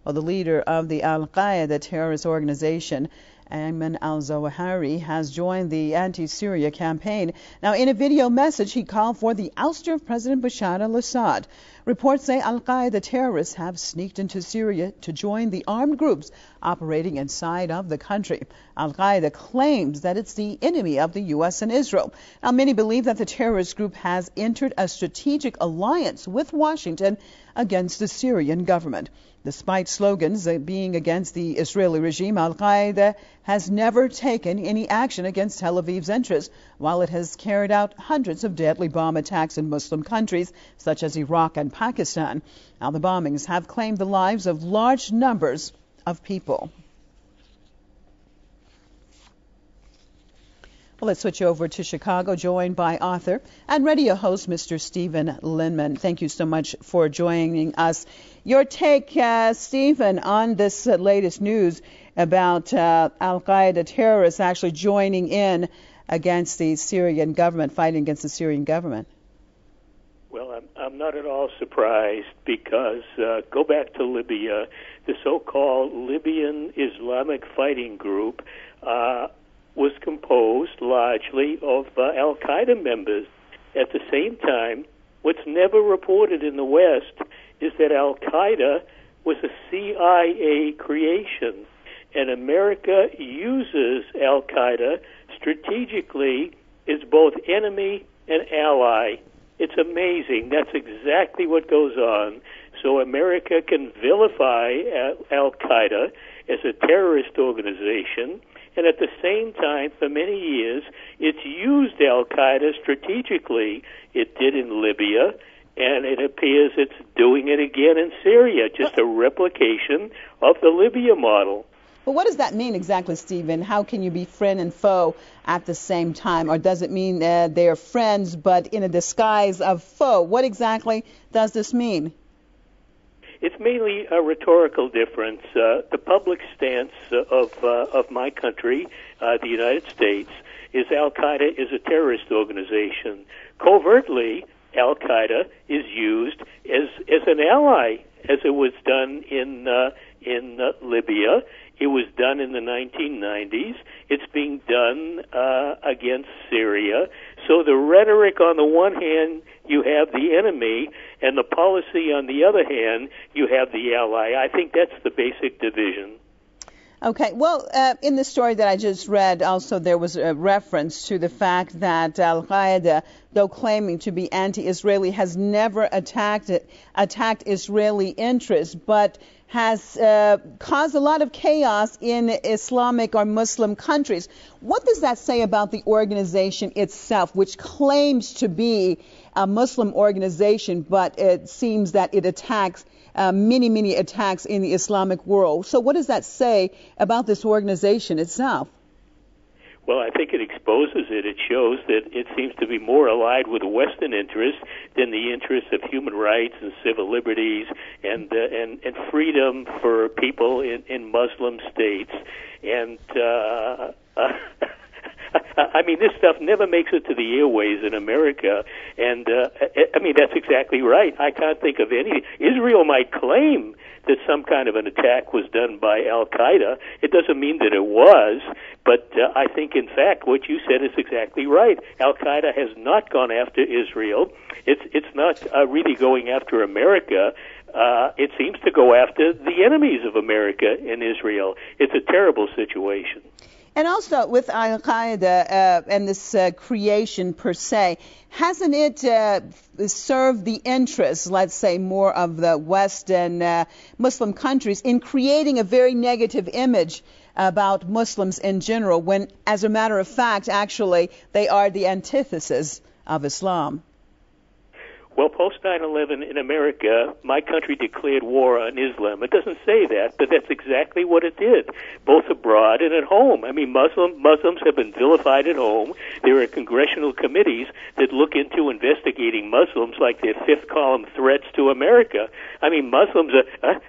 Well, the leader of the al-Qaeda terrorist organization, Ayman al-Zawahiri, has joined the anti-Syria campaign. Now, in a video message, he called for the ouster of President Bashar al-Assad. Reports say al-Qaeda terrorists have sneaked into Syria to join the armed groups operating inside of the country. Al-Qaeda claims that it's the enemy of the U.S. and Israel. Now, many believe that the terrorist group has entered a strategic alliance with Washington against the Syrian government. Despite slogans being against the Israeli regime, al-Qaeda has never taken any action against Tel Aviv's interests, while it has carried out hundreds of deadly bomb attacks in Muslim countries such as Iraq and Pakistan. Now, the bombings have claimed the lives of large numbers of people. Well, let's switch over to Chicago, joined by author and radio host Mr. Stephen Lendman. Thank you so much for joining us. Your take, Stephen, on this latest news about al-Qaeda terrorists actually joining in against the Syrian government, fighting against the Syrian government. Well, I'm not at all surprised because go back to Libya. The so-called Libyan Islamic Fighting Group was composed largely of al-Qaeda members. At the same time, what's never reported in the West is that al-Qaeda was a CIA creation, and America uses al-Qaeda strategically as both enemy and ally. It's amazing. That's exactly what goes on. So America can vilify al-Qaeda as a terrorist organization, and at the same time, for many years, it's used al-Qaeda strategically. It did in Libya, and it appears it's doing it again in Syria, just a replication of the Libya model. But what does that mean exactly, Stephen? How can you be friend and foe at the same time? Or does it mean they're friends but in a disguise of foe? What exactly does this mean? It's mainly a rhetorical difference. The public stance of my country, the United States, is al-Qaeda is a terrorist organization. Covertly, al-Qaeda is used as an ally, as it was done in Libya. It was done in the 1990s. It's being done against Syria. So the rhetoric on the one hand, you have the enemy, and the policy on the other hand, you have the ally. I think that's the basic division. Okay. Well, in the story that I just read, also there was a reference to the fact that al-Qaeda, though claiming to be anti-Israeli, has never attacked Israeli interests, but has caused a lot of chaos in Islamic or Muslim countries. What does that say about the organization itself, which claims to be a Muslim organization, but it seems that it attacks many attacks in the Islamic world? So what does that say about this organization itself? Well, I think it exposes it. It shows that it seems to be more allied with Western interests than the interests of human rights and civil liberties and freedom for people in Muslim states. And I mean, this stuff never makes it to the airways in America. And I mean, that's exactly right. I can't think of any. Israel might claim that some kind of an attack was done by al-Qaeda. It doesn't mean that it was, but I think, in fact, what you said is exactly right. Al-Qaeda has not gone after Israel. It's not really going after America. It seems to go after the enemies of America in Israel. It's a terrible situation. And also with al-Qaeda and this creation per se, hasn't it served the interests, let's say, more of the West and Muslim countries in creating a very negative image about Muslims in general, when, as a matter of fact, actually, they are the antithesis of Islam? Well, post 9/11 in America, my country declared war on Islam. It doesn't say that, but that's exactly what it did, both abroad and at home. I mean, Muslims have been vilified at home. There are congressional committees that look into investigating Muslims like they're fifth-column threats to America. I mean, Muslims are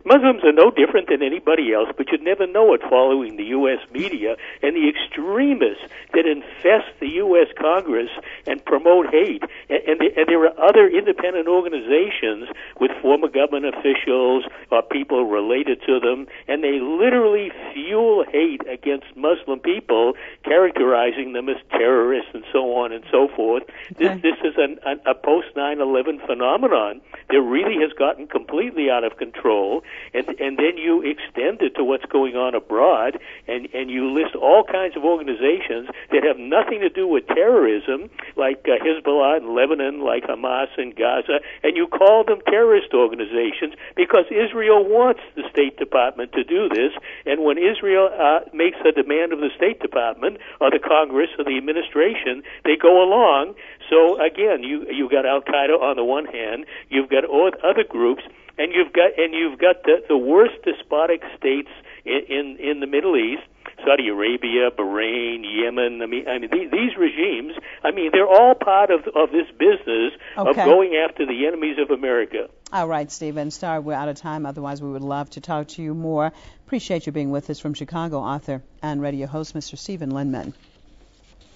Muslims are no different than anybody else, but you'd never know it following the U.S. media and the extremists that infest the U.S. Congress and promote hate. And there are other independent organizations with former government officials or people related to them, and they literally fuel hate against Muslim people, characterizing them as terrorists and so on and so forth. Okay. This is a post-9/11 phenomenon that really has gotten completely out of control, and then you extend it to what's going on abroad, and you list all kinds of organizations that have nothing to do with terrorism, like Hezbollah in Lebanon, like Hamas in Gaza, and you call them terrorist organizations because Israel wants the State Department to do this, and when Israel makes a demand of the State Department or the Congress or the administration, they go along. So again, you've got al-Qaeda on the one hand, you've got other groups, and you've got the worst despotic states in the Middle East, Saudi Arabia, Bahrain, Yemen. I mean these regimes. I mean, they're all part of this business of going after the enemies of America. All right, Stephen. Sorry, we're out of time. Otherwise, we would love to talk to you more. Appreciate you being with us from Chicago, author and radio host, Mr. Stephen Lendman.